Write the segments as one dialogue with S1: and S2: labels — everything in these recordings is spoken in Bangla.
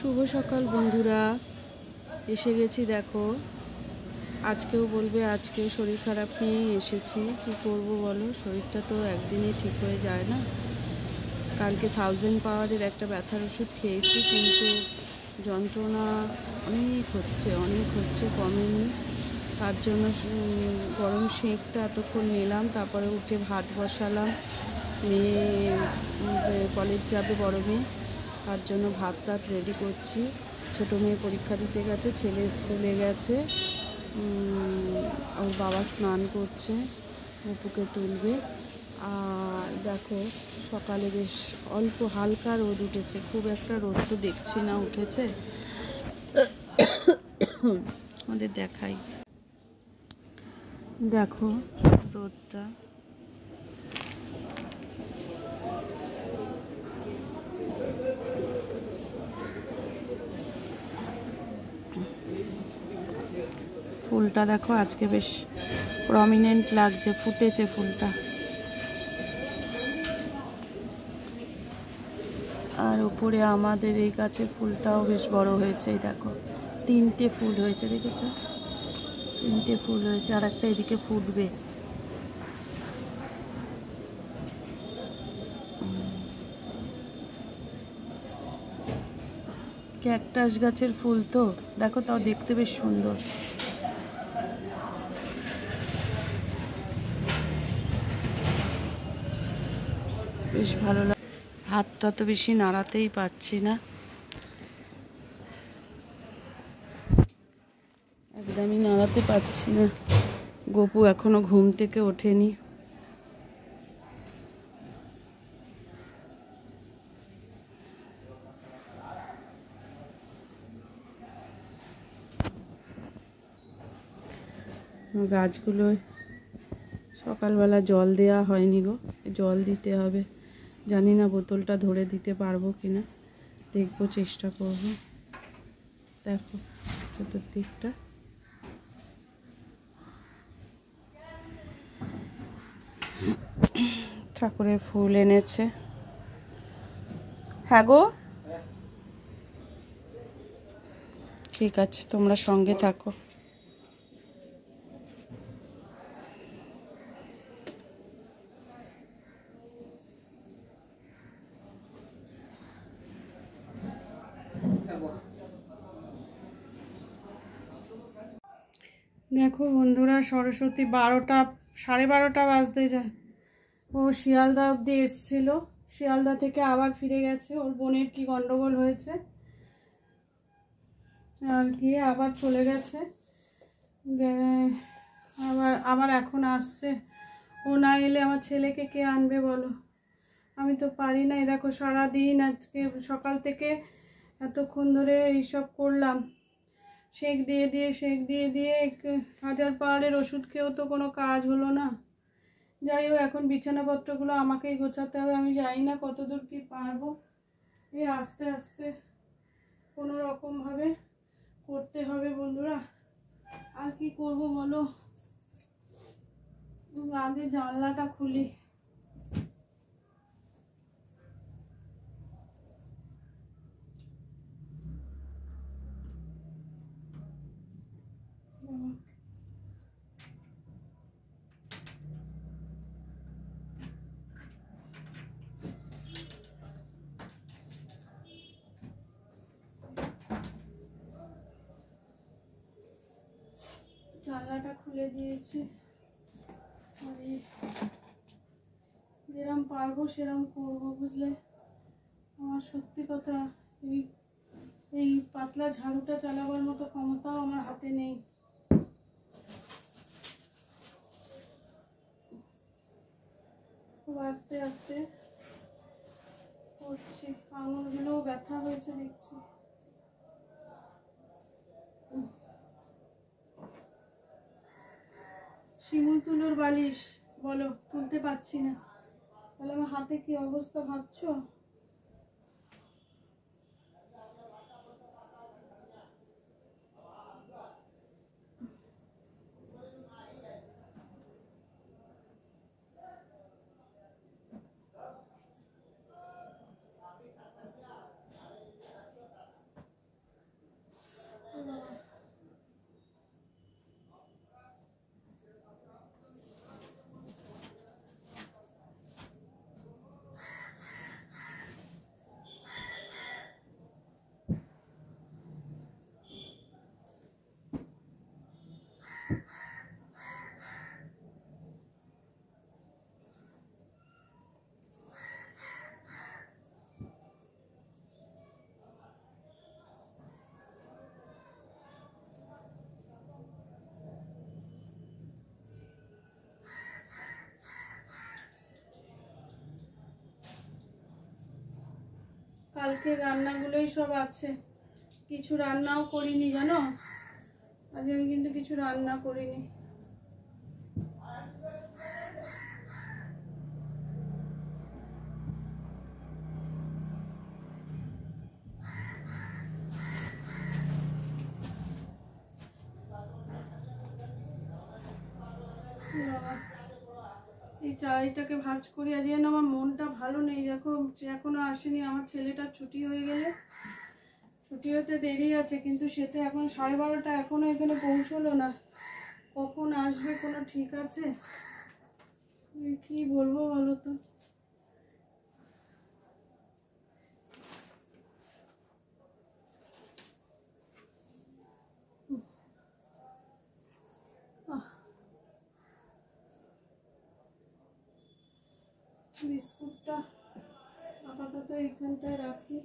S1: শুভ সকাল বন্ধুরা, এসে গেছি। দেখো, আজকেও বলবে আজকেও শরীর খারাপ নিয়েই এসেছি। কি করব বলো, শরীরটা তো একদিনে ঠিক হয়ে যায় না। কালকে 1000 পাওয়ারের একটা ব্যথার ওষুধ খেয়েছি, কিন্তু যন্ত্রণা অনেক হচ্ছে, কমেনি। তার জন্য গরম সেঁকটা এতক্ষণ নিলাম, তারপরে উঠে ভাত বসালাম। মেয়ে কলেজ যাবে, বড় মেয়ে, তার জন্য ভাত রেডি করছি। ছোটো মেয়ে পরীক্ষা দিতে গেছে, ছেলে স্কুলে গেছে, ওর বাবা স্নান করছে, অপুকে তুলবে। আর দেখো, সকালে বেশ অল্প হালকা রোদ উঠেছে, খুব একটা রোদ তো দেখছি না উঠেছে। আমাদের দেখাই, দেখো রোদটা। ফুলটা দেখো আজকে বেশ প্রমিনেন্ট লাগছে, ফুটেছে ফুলটা। আর উপরে আমাদের এই গাছে ফুলটাও বেশ বড় হয়েছে, এই দেখো 3টে ফুল হয়েছে, দেখেছো? 3টে ফুল হয়েছে, আর একটা এদিকে ফুটবে। ক্যাকটাস গাছের ফুল তো দেখো, তাও দেখতে বেশ সুন্দর। বেশ ভালো লাগে। হাতটা তো বেশি নাড়াতেই পারছি না, একদমই নাড়াতে পারছি না। গপু এখনো ঘুম থেকে ওঠেনি। গাছগুলোয় সকালবেলা জল দেওয়া হয়নি গো, জল দিতে হবে। জানি না বোতলটা ধরে দিতে পারবো কিনা, দেখবো, চেষ্টা করব। দেখো চতুর্দিকটা। ঠাকুরের ফুল এনেছে। হ্যাঁ গো, ঠিক আছে, তোমরা সঙ্গে থাকো। দেখো বন্ধুরা, সরস্বতী 12:30 বাজতে যায়। ও শিয়ালদা অবধি এসছিল, শিয়ালদা থেকে আবার ফিরে গেছে। ওর বোনের কি গন্ডগোল হয়েছে, আর গিয়ে আবার চলে গেছে। আবার এখন আসছে। ও না এলে আমার ছেলেকে কে আনবে বলো? আমি তো পারি না। দেখো সারাদিন আজকে সকাল থেকে এতক্ষণ ধরে এইসব করলাম, সেঁক দিয়ে দিয়ে 1000 পাওয়ারের ওষুধ খেয়েও তো কোনো কাজ হলো না। যাই হোক, এখন বিছানাপত্রগুলো আমাকেই গোছাতে হবে। আমি জানি না কতদূর কি পারবো। এই আস্তে আস্তে কোনো রকমভাবে করতে হবে বন্ধুরা। আর কি করব বলো, আগে জানলাটা খুলি। জানলাটা খুলে দিয়েছি, যেরম পারবো সেরম করবো, বুঝলে? আমার সত্যি কথা, এই পাতলা ঝাড়ুটা চালাবার মতো ক্ষমতাও আমার হাতে নেই। খুব আস্তে আস্তে করছি। আঙুলগুলোও ব্যথা হয়েছে দেখছি। শিমুল তুলোর বালিশ বলো, তুলতে পারছি না। তাহলে আমার হাতে কি অবস্থা ভাবছো? কালকে রান্নাগুলোই সব আছে, কিছু রান্নাও করিনি জানো। আজ আমি কিন্তু কিছু রান্না করিনি। এই চাইটাকে ভাজ করি। আজ যেন আমার মনটা ভালো নেই, দেখো এখনো আসেনি। আমার ছেলেটার ছুটি হয়ে গেলে, ছুটি হতে দেরি আছে, কিন্তু সে তো এখন 12:30, এখনো এখানে পৌঁছলো না। কখন আসবে কোনো ঠিক আছে? কি বলবো বলো তো। বিস্কুটটা আপাতত এইখানটায় রাখি।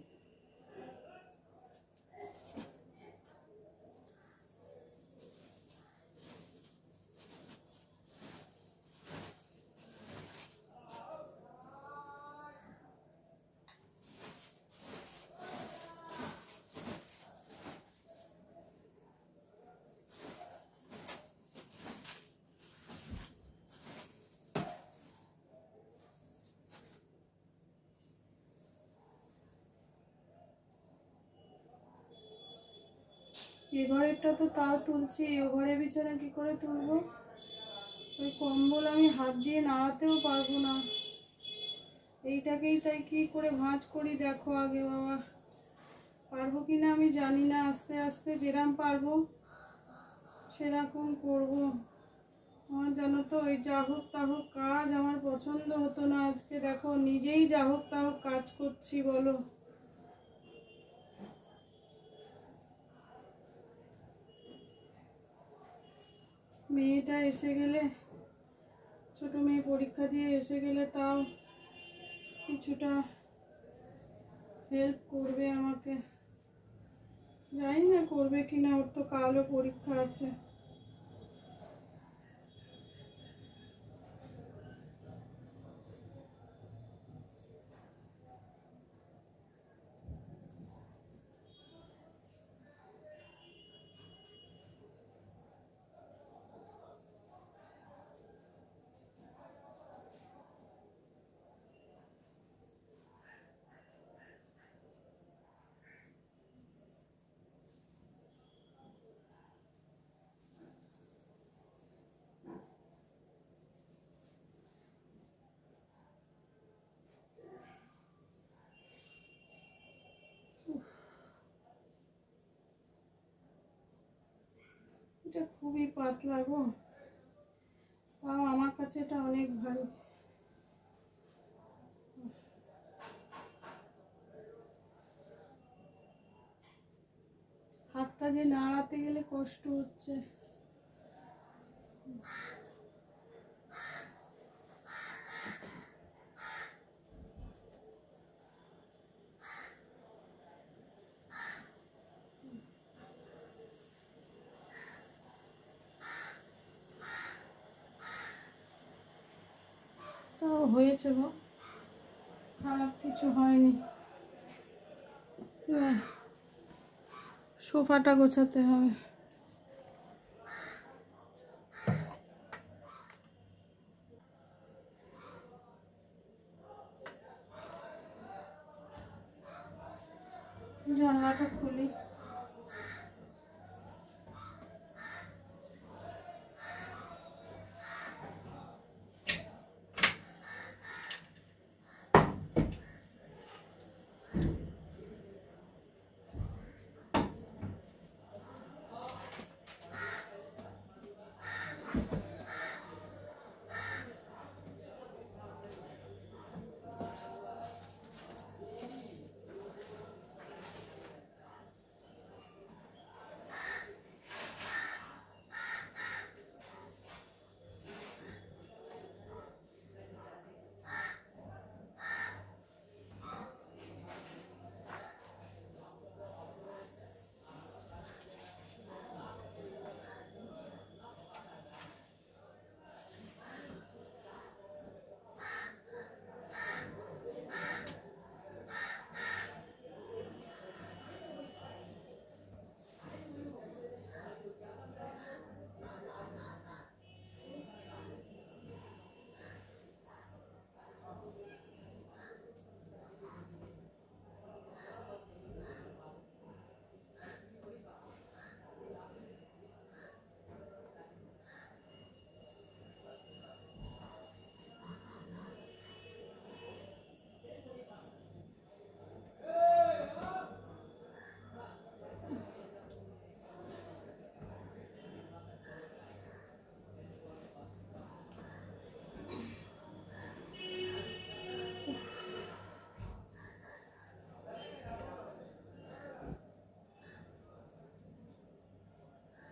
S1: এ ঘরেরটা তো তাও তুলছি, ও ঘরে বিছানা কি করে তুলবো? ওই কম্বল আমি হাত দিয়ে নাড়াতেও পারবো না। এইটাকেই তাই কি করে ভাঁজ করি দেখো আগে বাবা। পারবো কিনা আমি জানি না, আস্তে আস্তে যেরকম পারবো সেরকম করবো। আমার জানো তো ওই যা হোক তা হোক কাজ আমার পছন্দ হতো না। আজকে দেখো নিজেই যা হোক তা হোক কাজ করছি বলো। মেয়েটা এসে গেলে, ছোট মেয়ে পরীক্ষা দিয়ে এসে গেলে তাও কিছুটা হেল্প করবে আমাকে। জানি না করবে কিনা, ওর তো কালও পরীক্ষা আছে। এটা খুবই পাতলা গো, তাও আমার কাছে এটা অনেক ভারী। হাতটা যে নাড়াতে গেলে কষ্ট হচ্ছে। তাও হয়েছে গো, খারাপ কিছু হয়নি। সোফাটা গোছাতে হবে। জানলাটা খুলি।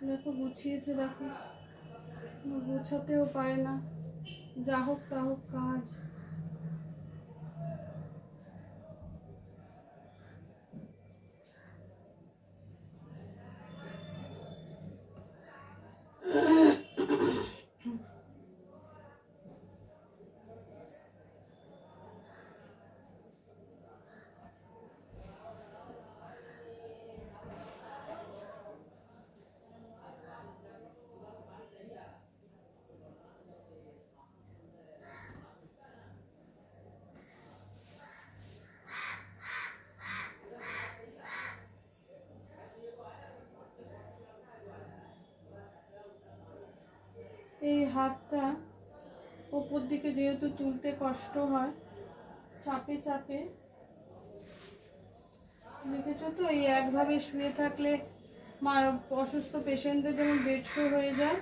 S1: দেখো গুছিয়েছে, দেখো গোছাতেও পারে না, যা হোক তা হোক কাজ। এই হাতটা ওপর দিকে যেহেতু তুলতে কষ্ট হয়, চাপে চাপে, দেখেছো তো, এই একভাবে শুয়ে থাকলে অসুস্থ পেশেন্টদের যেমন বেড শো হয়ে যায়,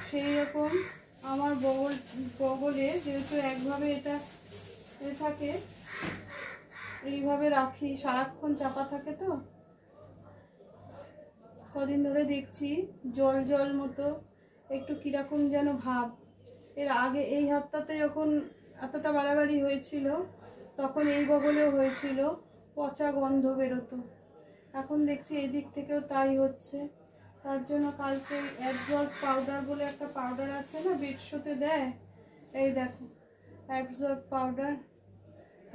S1: সেই রকম আমার বগলে যেহেতু একভাবে এটা থাকে, এইভাবে রাখি, সারাক্ষণ চাপা থাকে তো। কদিন ধরে দেখছি জল জল মতো একটু কিরকম যেন ভাব। এর আগে এই হাতটাতে যখন এতটা বাড়াবাড়ি হয়েছিল তখন এই বগলেও হয়েছিল, পচা গন্ধ বেরোতো। এখন দেখছি এই দিক থেকেও তাই হচ্ছে। তার জন্য কালকে অ্যাবজর্ব পাউডার বলে একটা পাউডার আছে না, বেডশোতে দেয়, এই দেখো অ্যাবজর্ব পাউডার,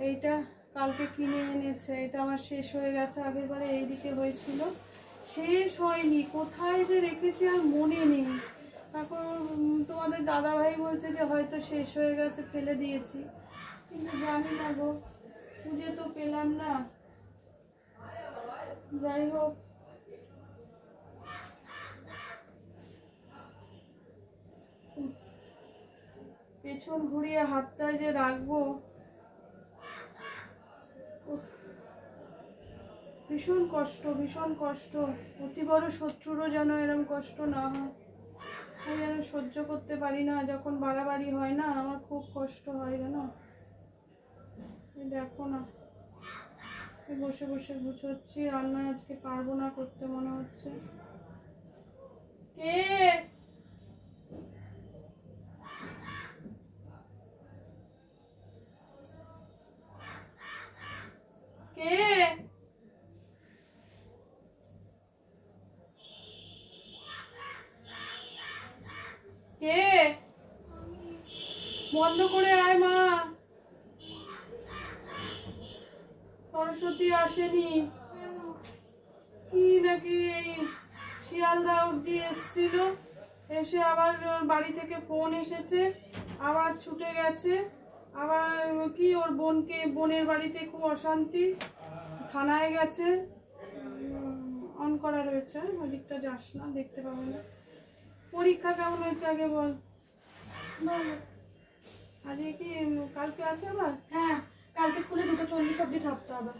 S1: এইটা কালকে কিনে এনেছে। এটা আমার শেষ হয়ে গেছে, আগের বারে এই দিকে হয়েছিল, শেষ হয়নি, কোথায় যে রেখেছি আর মনে নেই। এখন তোমাদের দাদা ভাই বলছে যে হয়তো শেষ হয়ে গেছে, ফেলে দিয়েছি, কিন্তু জানি না গো, খুঁজে তো পেলাম না। যাই হোক, পেছন ঘুরিয়ে হাতটায় যে রাখবো, ভীষণ কষ্ট, ভীষণ কষ্ট। অতি বড় শত্রুরও যেন এরকম কষ্ট না হয়, আমি যেন সহ্য করতে পারি না। যখন বাড়াবাড়ি হয় না, আমার খুব কষ্ট হয় যেন। দেখো না, বসে বসে গুছোচ্ছি, রান্না আজকে পারবো না করতে মনে হচ্ছে। কে কে কে বন্ধ করে আয় মা, সরস্বতী আসেনি কি নাকি, এই শিয়ালদা অব্দি এসছিল, এসে আবার বাড়ি থেকে ফোন এসেছে, আবার ছুটে গেছে, আবার কি ওর বোনের বাড়িতে খুব অশান্তি, থানায় গেছে, অন করা রয়েছে, ওদিকটা যাস না, দেখতে পাবে না। পরীক্ষা কেমন হয়েছে আগে বল। আজকে কি কালকে আছে আবার?
S2: হ্যাঁ, কালকে স্কুলে 2:40 অবধি থাকতো আবার।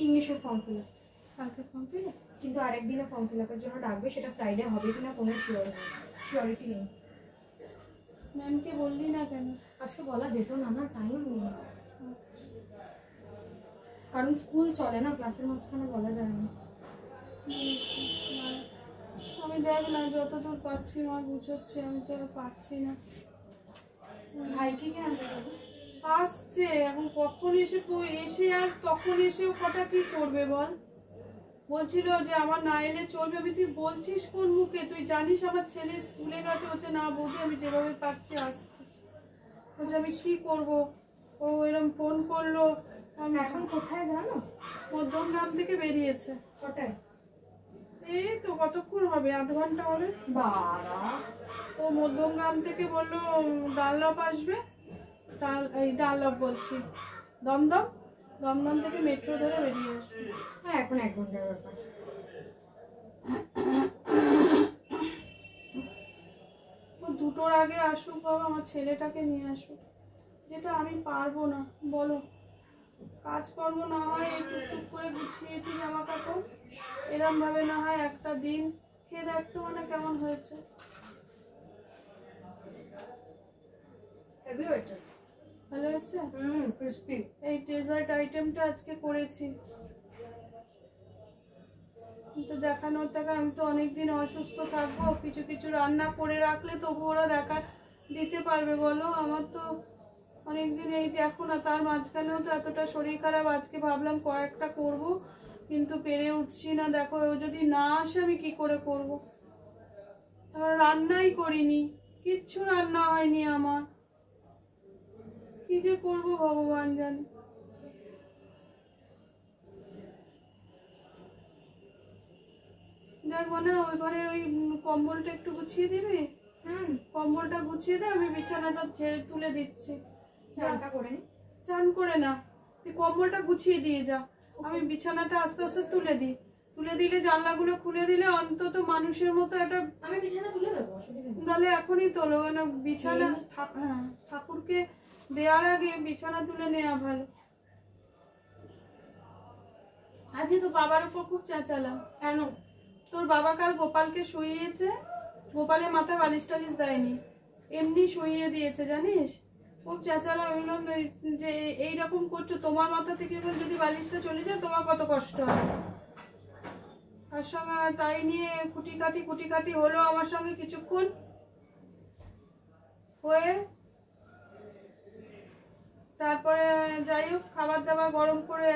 S2: ইংলিশের ফর্ম ফিল আপ
S1: কালকে ফর্ম ফিল আপ,
S2: কিন্তু আরেকদিনে ফর্ম ফিল আপের জন্য ডাকবে, সেটা ফ্রাইডে হবে কিনা কোনো শিওরিটি নেই।
S1: ম্যামকে বললি না কেন?
S2: আজকে বলা যেত না, না টাইম নেই, কারণ স্কুল চলে না, ক্লাসের মাঝখানে বলা যায় না।
S1: আমি দেখ না, যতদূর পাচ্ছি আমার বুঝাচ্ছি, আমি তো পারছি না।
S2: ভাইকে কে আনতে যাবো?
S1: আসছে এখন, কখন এসে এসে আর তখন এসেও কটা কি করবে বল। বলছিল যে আমার না এলে চলবে, আমি তুই বলছিস কোন মুখে? তুই জানিস আমার ছেলে স্কুলে গেছে, বলছে না বৌদি আমি যেভাবে পারছি আসছি। বলছে আমি কি করব, ও এরকম ফোন করলো।
S2: এখন কোথায় জানো?
S1: মধ্যমগ্রাম থেকে বেরিয়েছে।
S2: কোথায়?
S1: এই তো কতক্ষণ হবে, আধ ঘন্টা হবে।
S2: বাবা,
S1: ও মধ্যমগ্রাম থেকে বললো ডানলপ আসবে, এই ডানলপ বলছি, দমদম, দমদম থেকে মেট্রো ধরে বেরিয়ে আসবে।
S2: হ্যাঁ, এখন 1 ঘন্টার ব্যাপার।
S1: ও 2টোর আগে আসুক বাবা, আমার ছেলেটাকে নিয়ে আসুক, যেটা আমি পারবো না। বলো, কাজকর্ম না হয় টুকটুক করে গুছিয়েছি জামা কাপড়, এরম ভাবে না হয় একটা দিন খেয়ে দেখতো মানে কেমন হয়েছে।
S2: হেভি হয়েছে,
S1: ভালো হয়েছে।
S2: ক্রিস্পি।
S1: এই ডেজার্ট আইটেমটা আজকে করেছি, তো দেখানোর টাকা, আমি তো অনেকদিন অসুস্থ থাকবো, কিছু কিছু রান্না করে রাখলে তবু ওরা দিতে পারবে বলো। আমার তো অনেকদিন এই দেখো না, তার মাঝখানেও তো এতটা শরীর খারাপ, আজকে ভাবলাম কয়েকটা করব, কিন্তু পেরে উঠছি না। দেখো ও যদি না আসে আমি কি করে করব, রান্নাই করিনি, কিচ্ছু রান্না হয়নি আমার, কি যে করব ভগবান জানে। দেখবো না, ওই ঘরের ওই কম্বলটা একটু গুছিয়ে দিবি। কম্বলটা গুছিয়ে দে, আমি বিছানাটা ঝেড়ে তুলে দিচ্ছি।
S2: চানটা করে নি।
S1: চান করে না, তুই কম্বলটা গুছিয়ে দিয়ে যা, আমি বিছানাটা আস্তে আস্তে তুলে দিই। তুলে দিলে জানলাগুলো খুলে দিলে অন্তত মানুষের মতো একটা,
S2: আমি বিছানা তুলে দেবো, অসুবিধা নেই।
S1: তাহলে এখনই তোলো, মানে বিছানা হ্যাঁ, ঠাকুরকে দেওয়ার আগে বিছানা তুলে নেওয়া ভালো। আজকে তো বাবার উপর খুব চেঁচালাম।
S2: কেন?
S1: তোর বাবা কাল গোপালকে শুইয়েছে, গোপালের মাথায় বালিশ টালিশ দেয়নি, এমনি শুইয়ে দিয়েছে জানিস। খুব চেঁচালাম, যে এইরকম করছো, তোমার মাথা থেকে যদি বালিশটা চলে যায় তোমার কত কষ্ট হয়। তার সঙ্গে তাই নিয়ে কুটিকাটি হলো আমার সঙ্গে কিছুক্ষণ, হয়ে তারপরে যাই হোক খাবার দাবার গরম করে,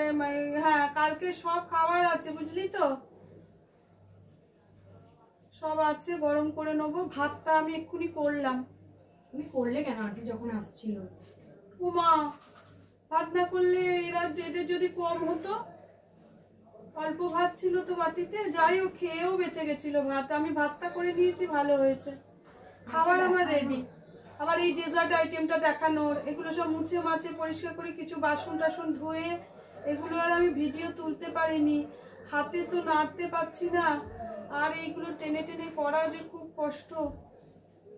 S1: হ্যাঁ কালকে সব খাবার আছে বুঝলি তো, সব আছে, গরম করে নেবো। ভাতটা আমি এক্ষুনি করলাম।
S2: তুমি করলে কেন? আন্টি যখন আসছিল।
S1: উমা, ভাত না করলে এদের যদি কম হতো, অল্প ভাত ছিল তো বাটিতে, যাই হোক খেয়েও বেঁচে গেছিল ভাত, আমি ভাতটা করে নিয়েছি, ভালো হয়েছে। খাবার আমার রেডি। আবার এই ডেজার্ট আইটেমটা দেখানোর, এগুলো সব মুছে মাছে পরিষ্কার করে কিছু বাসন টাসন ধুয়ে, এগুলো আর আমি ভিডিও তুলতে পারিনি, হাতে তো নাড়তে পারছি না, আর এইগুলো টেনে টেনে করা যে খুব কষ্ট।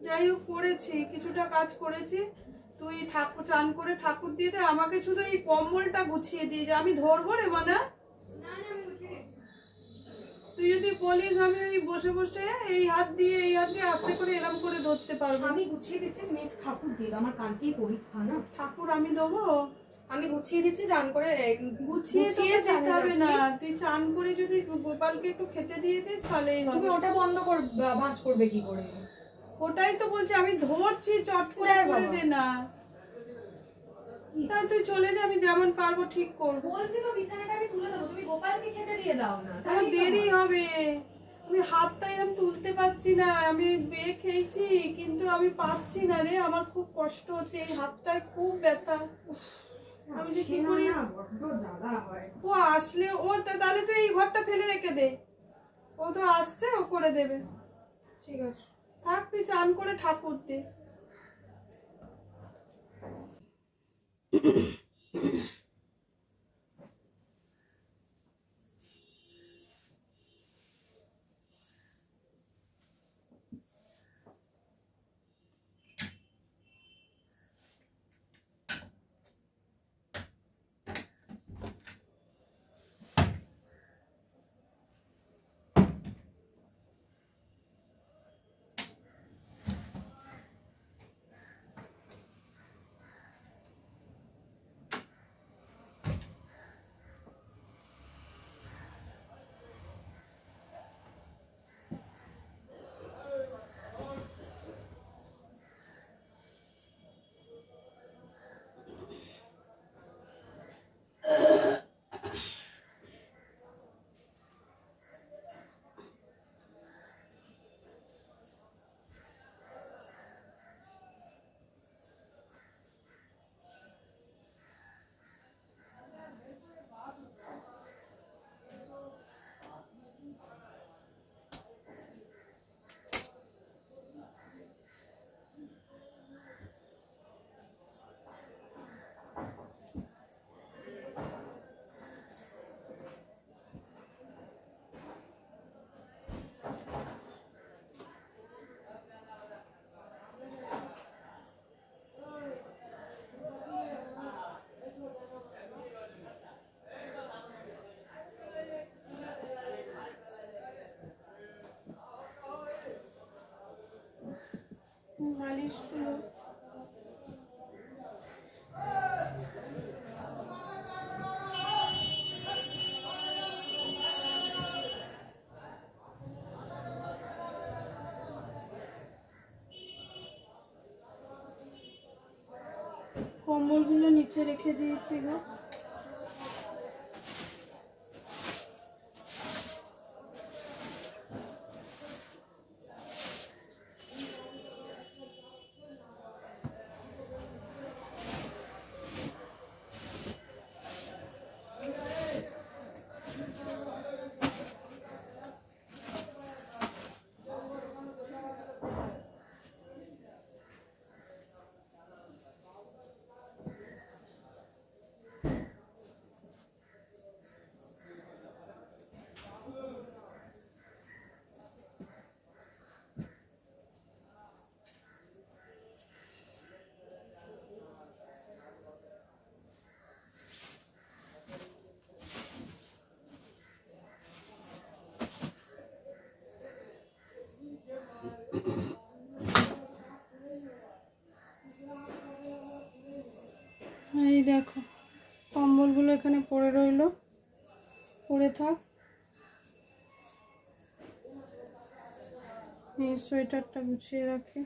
S1: যাই হোক করেছি, কিছুটা কাজ করেছি। তুই ঠাকুর চান করে ঠাকুর দিয়ে দে, আমাকে শুধু এই কম্বলটা গুছিয়ে দিয়ে যা, আমি ধরবো রে মানে। তুই যদি বলিস আমি ওই বসে বসে এই হাত দিয়ে আস্তে করে এরম করে ধরতে পারবো।
S2: আমি গুছিয়ে দিচ্ছি, তুমি একটু ঠাকুর দিয়ে দাও, আমার কালকেই পরীক্ষা না।
S1: ঠাকুর আমি দেবো?
S2: আমি গুছিয়ে দিচ্ছি, চান করে
S1: গুছিয়ে যেতে হবে না, তুই চান করে যদি গোপালকে একটু খেতে দিয়ে দিস তাহলেই হবে।
S2: তুমি ওটা বন্ধ কর, ভাঁজ করবে কি করে?
S1: ওটাই তো বলছি, আমি ধরছি, চট করে দে না। তা তুই চলে যা, আমি যেমন পারবো ঠিক করবো।
S2: বলছি তো বিছানাটা আমি তুলে দেবো, তুমি গোপালকে খেতে দিয়ে দাও না।
S1: আমার দেরি হবে, আমি হাতটা এরকম তুলতে পারছি না, আমি খেয়েছি কিন্তু আমি পারছি না রে, আমার খুব কষ্ট হচ্ছে, এই হাতটায় খুব ব্যথা। আমি যে কি করি, ও আসলে তাহলে তুই এই ঘরটা ফেলে রেখে দে, ও তো আসছে, ও করে দেবে।
S2: ঠিক আছে,
S1: থাক, তুই চান করে ঠাকুর দে। মালিশগুলো
S2: কম্বলগুলো নিচে রেখে দিয়েছি গো। এই দেখো কম্বলগুলো এখানে পড়ে রইলো, পড়ে থাক। এই সোয়েটারটা গুছিয়ে রাখি।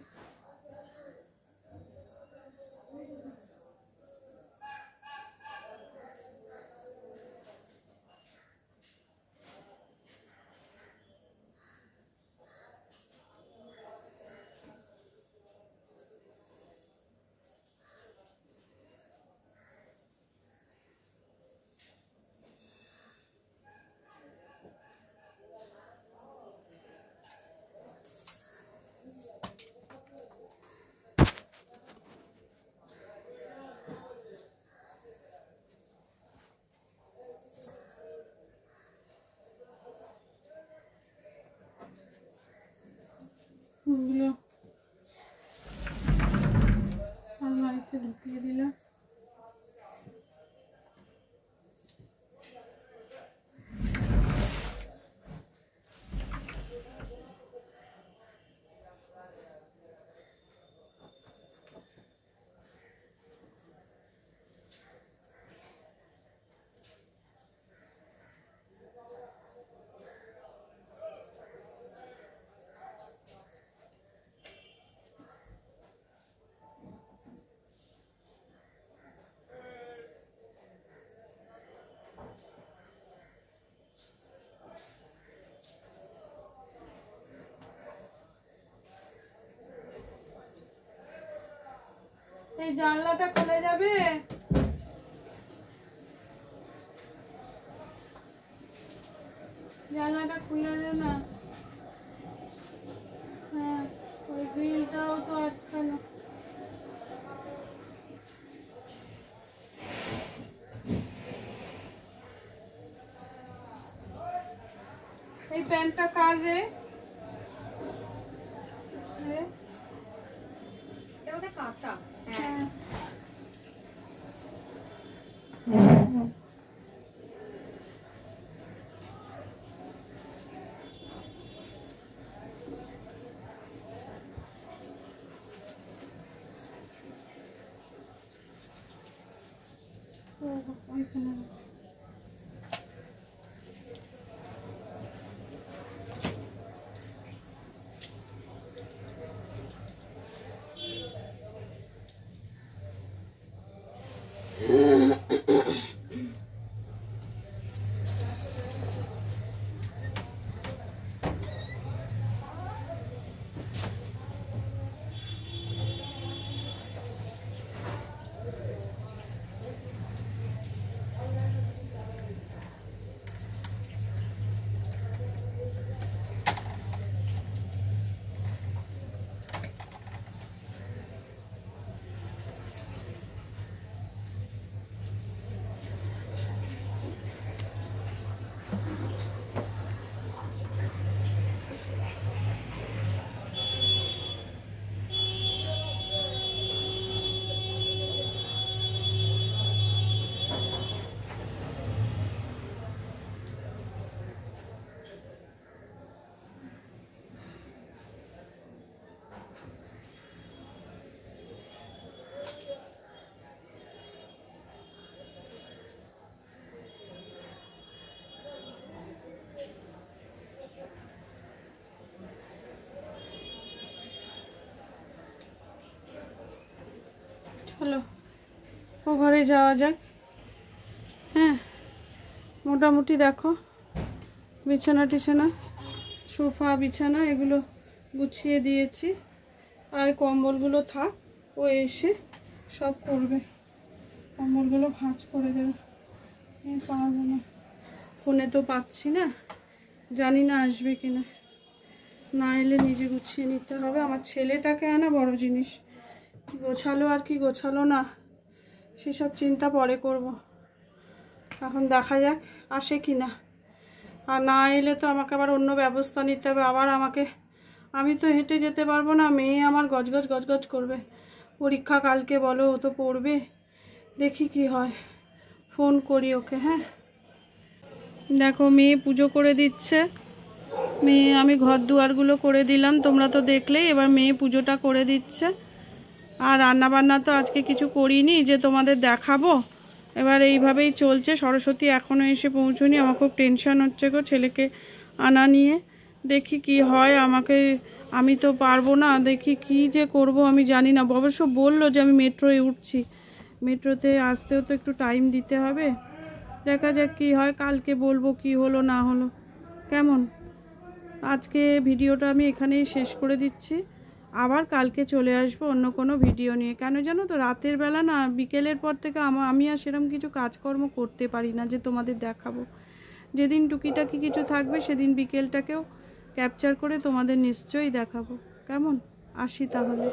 S2: ওগুলো আলমারিতে ঢুকিয়ে দিলাম। এই জানলাটা খুলে যাবে, জানলাটা খুলে দে না। হ্যাঁ, ওই গ্রিলটাও তো আটকানো। এই প্যান্টটা কার রে?
S3: এটা কাঁচা।
S2: হ্যাঁ ওইখানে
S1: ঘরে যাওয়া যাক। হ্যাঁ, মোটামুটি দেখো বিছানা টিছানা, সোফা বিছানা এগুলো গুছিয়ে দিয়েছি। আর কম্বলগুলো থাক, ও এসে সব করবে। কম্বলগুলো ভাঁজ করে দেবে, পারবো না, ফোনে তো পাচ্ছি না, জানি না আসবে কিনা। না এলে নিজে গুছিয়ে নিতে হবে। আমার ছেলেটাকে আনা বড় জিনিস, কি গোছালো আর কি গোছালো না সেসব চিন্তা পরে করব। এখন দেখা যাক আসে কি না। আর না এলে তো আমাকে আবার অন্য ব্যবস্থা নিতে হবে। আবার আমি তো হেঁটে যেতে পারবো না, মেয়ে আমার গজগজ গজগজ করবে। পরীক্ষা কালকে, বলো, ও তো পড়বে। দেখি কি হয়, ফোন করি ওকে। হ্যাঁ, দেখো মেয়ে পুজো করে দিচ্ছে। আমি ঘর দুয়ারগুলো করে দিলাম, তোমরা তো দেখলেই। এবার মেয়ে পুজোটা করে দিচ্ছে। আর রান্নাবান্না তো আজকে কিছু করিনি যে তোমাদের দেখাবো। এবার এইভাবেই চলছে। সরস্বতী এখনও এসে পৌঁছনি, আমার খুব টেনশন হচ্ছে গো ছেলেকে আনা নিয়ে। দেখি কি হয়। আমি তো পারবো না, দেখি কি যে করব আমি জানি না। অবশ্য বললো যে আমি মেট্রোয় উঠছি, মেট্রোতে আসতেও তো একটু টাইম দিতে হবে। দেখা যাক কি হয়, কালকে বলবো কি হলো না হলো। কেমন? আজকে ভিডিওটা আমি এখানেই শেষ করে দিচ্ছি। আবার কালকে চলে আসবো অন্য কোনো ভিডিও নিয়ে। কেন জানো তো, রাতের বেলা না, বিকেলের পর থেকে আমি আর সেরকম কিছু কাজকর্ম করতে পারি না যে তোমাদের দেখাবো। যেদিন টুকিটাকি কিছু থাকবে সেদিন বিকেলটাকেও ক্যাপচার করে তোমাদের নিশ্চয়ই দেখাবো। কেমন? আসি তাহলে।